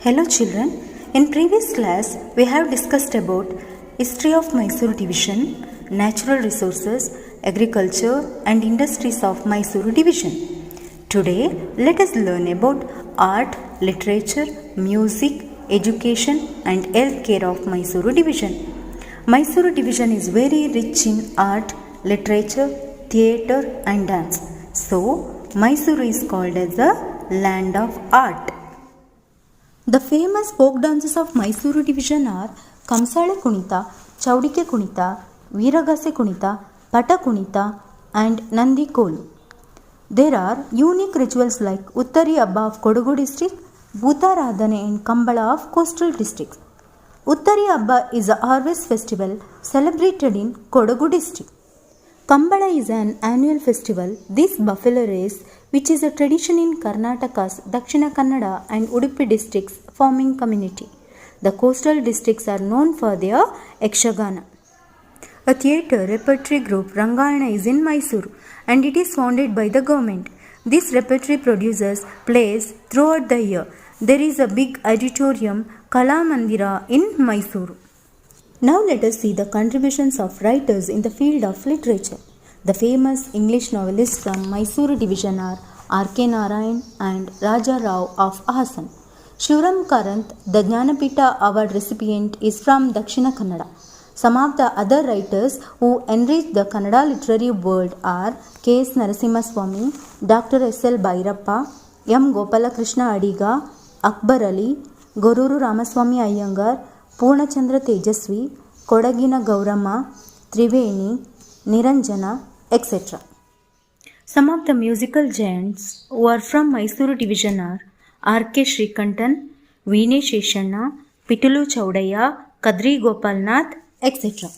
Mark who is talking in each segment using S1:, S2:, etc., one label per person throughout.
S1: Hello children, in previous class we have discussed about history of Mysore division, natural resources, agriculture and industries of Mysore division. Today let us learn about art, literature, music, education and healthcare of Mysore division. Mysore division is very rich in art, literature, theatre and dance. So Mysore is called as the land of art. The famous folk dances of Mysore division are Kamsale Kunita, Chaudike Kunita, Veeragase Kunita, Pata Kunita and Nandi Kolu. There are unique rituals like Uttari Abba of Kodagu district, Bhutaradhane in Kambala of coastal districts. Uttari Abba is a harvest festival celebrated in Kodagu district. Kambala is an annual festival. This buffalo race, which is a tradition in Karnataka's Dakshina Kannada and Udupi districts, forming community. The coastal districts are known for their Yakshagana. A theatre repertory group, Rangayana, is in Mysore and it is founded by the government. This repertory produces plays throughout the year. There is a big auditorium, Kala Mandira, in Mysore. Now let us see the contributions of writers in the field of literature. The famous English novelists from Mysore division are R.K. Narayan and Raja Rao of Hassan. Shivram Karanth, the Jnanapita Award recipient, is from Dakshina Kannada. Some of the other writers who enrich the Kannada literary world are K.S. Narasimha Swamy, Dr. S.L. Bhairappa, M. Gopalakrishna Adiga, Akbar Ali, Goruru Ramaswamy Iyengar, Purnachandra Tejasvi, Kodagina Gauramma, Triveni, Niranjana, etc. Some of the musical giants who are from Mysore division are R.K. Srikantan, Veene Sheshanna, Pitulu Chaudaya, Kadri Gopalnath, etc.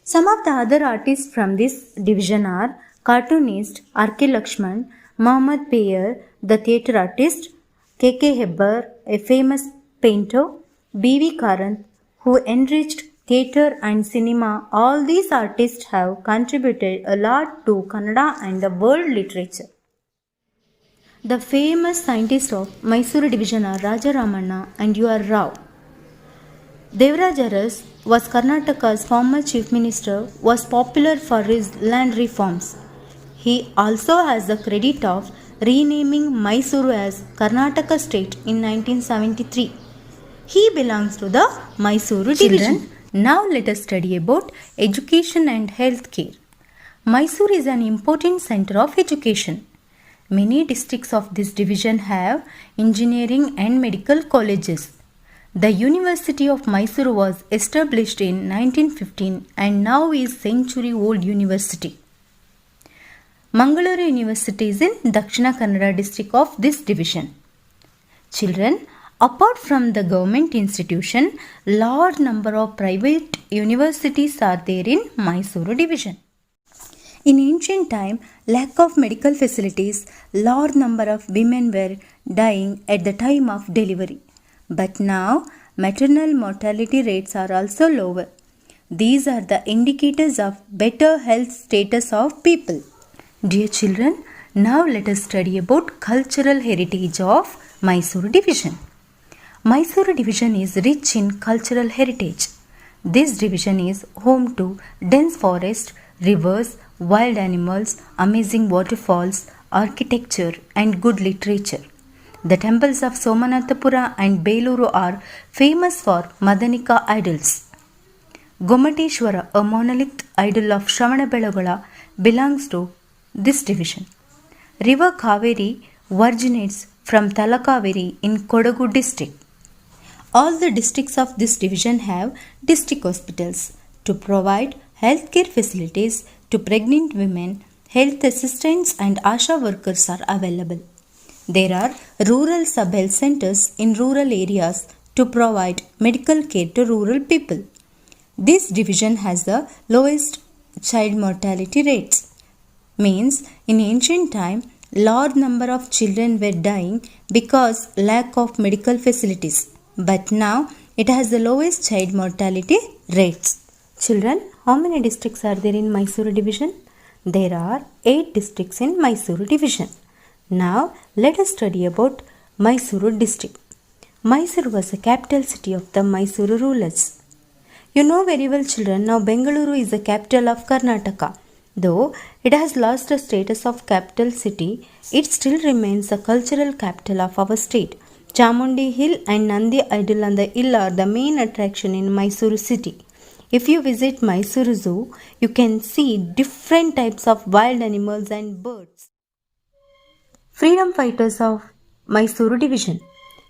S1: Some of the other artists from this division are cartoonist R.K. Lakshman, Mohammad Payer, the theatre artist, K.K. Hebbar, a famous painter, B.V. Karanth, who enriched theatre and cinema. All these artists have contributed a lot to Kannada and the world literature. The famous scientists of Mysore division are Raja Ramanna and U.R. Rao. Devaraj Aras was Karnataka's former chief minister, was popular for his land reforms. He also has the credit of renaming Mysore as Karnataka state in 1973. He belongs to the Mysore division. Now let us study about education and health care. Mysore is an important center of education. Many districts of this division have engineering and medical colleges. The University of Mysore was established in 1915 and now is century-old university. Mangalore University is in Dakshina Kannada district of this division. Children, apart from the government institution, large number of private universities are there in Mysore division. In ancient time, lack of medical facilities, large number of women were dying at the time of delivery. But now, maternal mortality rates are also lower. These are the indicators of better health status of people. Dear children, now let us study about cultural heritage of Mysore division. Mysore division is rich in cultural heritage. This division is home to dense forest, rivers, wild animals, amazing waterfalls, architecture and good literature. The temples of Somanathapura and Beluru are famous for Madanika idols. Gomateshwara, a monolith idol of Shravanabelagola, belongs to this division. River Kaveri originates from Talakaveri in Kodagu district. All the districts of this division have district hospitals to provide healthcare facilities to pregnant women. Health assistants and ASHA workers are available. There are rural sub-health centers in rural areas to provide medical care to rural people. This division has the lowest child mortality rates. Means in ancient time, large number of children were dying because lack of medical facilities. But now it has the lowest child mortality rates. Children, how many districts are there in Mysore division? There are 8 districts in Mysore division. Now let us study about Mysore district. Mysore was the capital city of the Mysore rulers. You know very well, children, now Bengaluru is the capital of Karnataka. Though it has lost the status of capital city, it still remains the cultural capital of our state. Chamundi Hill and Nandi Idol on the hill are the main attraction in Mysore city. If you visit Mysore Zoo, you can see different types of wild animals and birds. Freedom fighters of Mysuru division.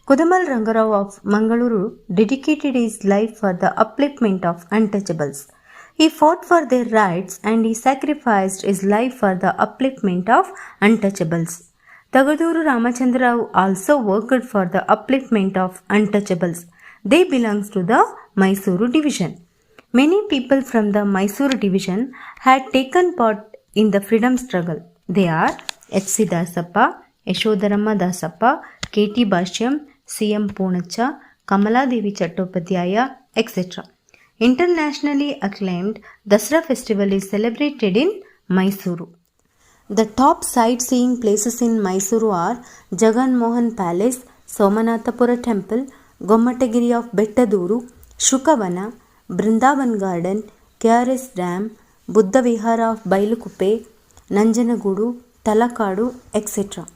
S1: Kudamal Rangarao of Mangaluru dedicated his life for the upliftment of untouchables. He fought for their rights and he sacrificed his life for the upliftment of untouchables. Tagaduru Ramachandra Rao also worked for the upliftment of untouchables. They belongs to the Mysuru division. Many people from the Mysuru division had taken part in the freedom struggle. They are H.C. Dasappa, Yashodaramma Dasappa, K.T. Bhashyam, C.M. Poonacha, Kamaladevi Chattopadhyaya, etc. Internationally acclaimed Dasara festival is celebrated in Mysuru. The top sightseeing places in Mysuru are Jagan Mohan Palace, Somanathapura Temple, Gommatagiri of Bettaduru, Shukavana, Brindavan Garden, KRS Dam, Buddha Vihara of Bailukuppe, Nanjanagudu, Talakadu, etc.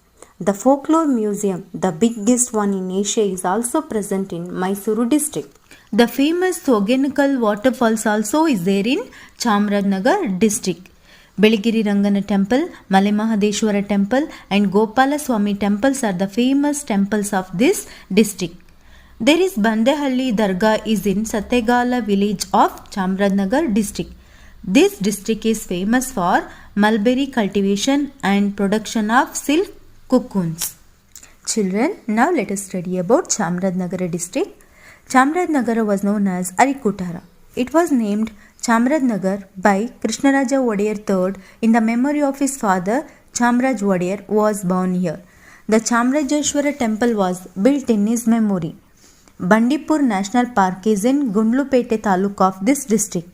S1: The Folklore Museum, the biggest one in Asia, is also present in Mysuru district. The famous Thogenakal waterfalls also is there in Chamarajanagar district. Beligiri Rangana temple, Malemahadeshwara temple and Gopala Swami temples are the famous temples of this district. There is Bandehalli Dargah is in Sategala village of Chamarajanagar district. This district is famous for mulberry cultivation and production of silk cocoons. Children, now let us study about Chamarajanagar district. Chamarajanagar was known as Arikutara. It was named Chamarajanagar by Krishnaraja Wodeyar III in the memory of his father Chamaraj Wodeyar was born here. The Chamarajeshwara temple was built in his memory. Bandipur National Park is in Gundlupete taluk of this district.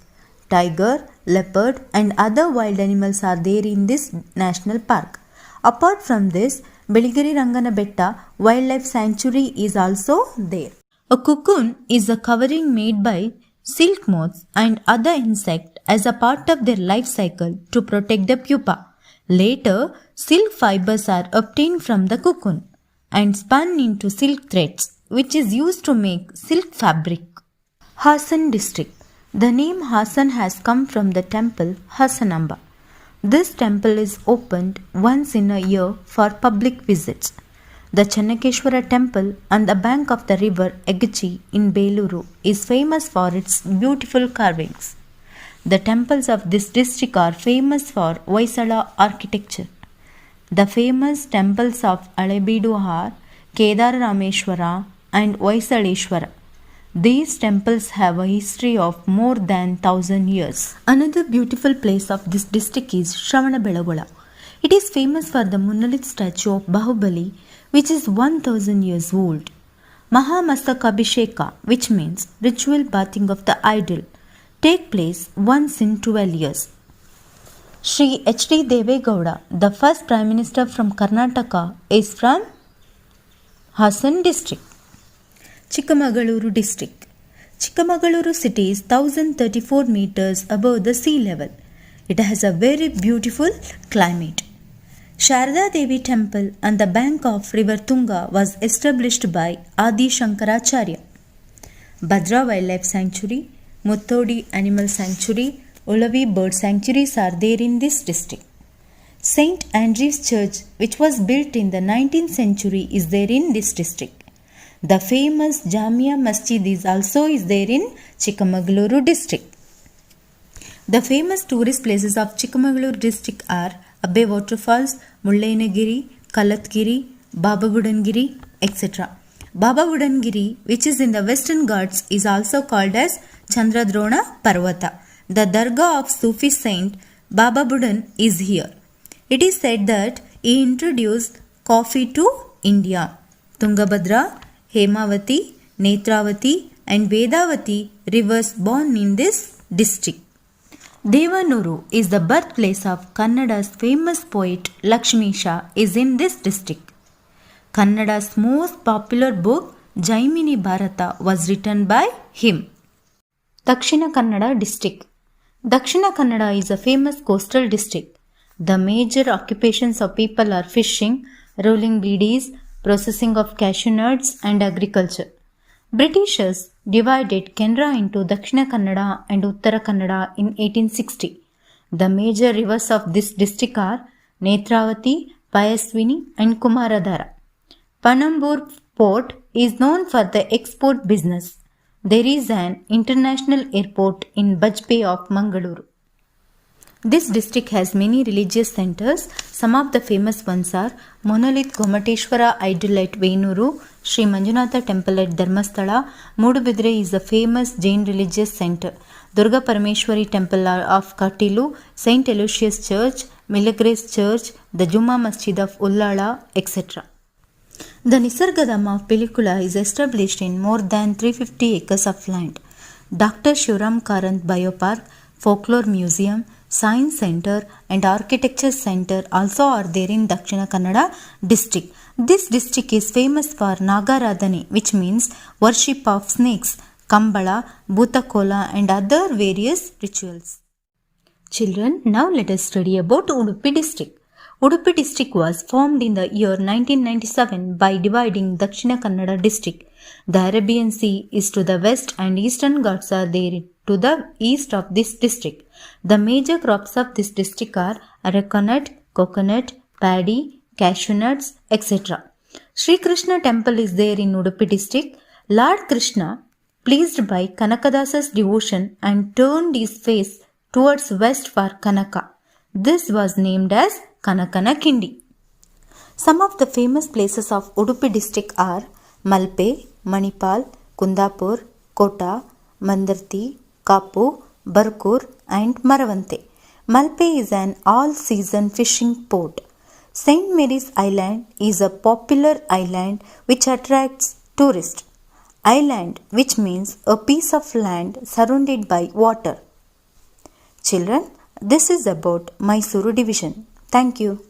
S1: Tiger, leopard and other wild animals are there in this national park. Apart from this, Beligiri Rangana Betta Wildlife Sanctuary is also there. A cocoon is a covering made by silk moths and other insects as a part of their life cycle to protect the pupa. Later, silk fibers are obtained from the cocoon and spun into silk threads, which is used to make silk fabric. Hassan district. The name Hassan has come from the temple Hassanamba. This temple is opened once in a year for public visits. The Channakeshwara temple on the bank of the river Egachi in Beluru is famous for its beautiful carvings. The temples of this district are famous for Hoysala architecture. The famous temples of Alebeedu are Kedarameshwara and Hoysaleshwara. These temples have a history of more than 1000 years. Another beautiful place of this district is Shravanabelagola. It is famous for the monolith statue of Bahubali, which is 1000 years old. Mahamastakabhisheka, which means ritual bathing of the idol, take place once in 12 years. Sri H.D. Devegowda, the first Prime Minister from Karnataka, is from Hassan district. Chikmagaluru district. Chikmagaluru city is 1034 meters above the sea level. It has a very beautiful climate. Sharada Devi temple on the bank of river Tunga was established by Adi Shankaracharya. Bhadra Wildlife Sanctuary, Muttodi Animal Sanctuary, Ulavi Bird Sanctuaries are there in this district. St. Andrew's Church, which was built in the 19th century, is there in this district. The famous Jamia Masjid is also there in Chikmagaluru district. The famous tourist places of Chikmagaluru district are Abbe Waterfalls, Mullayanagiri, Kalatgiri, Baba Budangiri, etc. Baba Budangiri, which is in the Western Ghats, is also called as Chandradrona Parvata. The Dargah of Sufi saint Baba Budan is here. It is said that he introduced coffee to India. Tungabhadra, Hemavati, Netravati and Vedavati rivers born in this district. Devanuru is the birthplace of Kannada's famous poet Lakshmisha is in this district. Kannada's most popular book Jaimini Bharata was written by him. Dakshina Kannada district. Dakshina Kannada is a famous coastal district. The major occupations of people are fishing, rolling beedies, processing of cashew nuts and agriculture. Britishers divided Canara into Dakshina Kannada and Uttara Kannada in 1860. The major rivers of this district are Netravati, Payasvini and Kumaradhara. Panambur port is known for the export business. There is an international airport in Bajpe of Mangaluru. This district has many religious centers. Some of the famous ones are Monolith Gomateshwara Idol at Venuru, Sri Manjunatha Temple at Dharmasthala, Mudubidre is a famous Jain religious center, Durga Parameshwari Temple of Katilu, Saint Aloysius Church, Milagres Church, the Juma Masjid of Ullala, etc. The Nisargadam of Pilikula is established in more than 350 acres of land. Dr. Shivram Karanth Biopark, Folklore Museum, Science Center and Architecture Center also are there in Dakshina Kannada district. This district is famous for Nagaradhane, which means worship of snakes, Kambala, Bhutakola and other various rituals. Children, now let us study about Udupi district. Udupi district was formed in the year 1997 by dividing Dakshina Kannada district. The Arabian Sea is to the west and Eastern Ghats are there to the east of this district. The major crops of this district are arecanut, coconut, paddy, cashew nuts, etc. Sri Krishna temple is there in Udupi district. Lord Krishna, pleased by Kanakadasa's devotion and turned his face towards west for Kanaka. This was named as Kanakana Kindi. Some of the famous places of Udupi district are Malpe, Manipal, Kundapur, Kota, Mandarti, Kapu, Barkur and Maravante. Malpe is an all-season fishing port. St. Mary's Island is a popular island which attracts tourists. Island, which means a piece of land surrounded by water. Children, this is about Mysuru division. Thank you.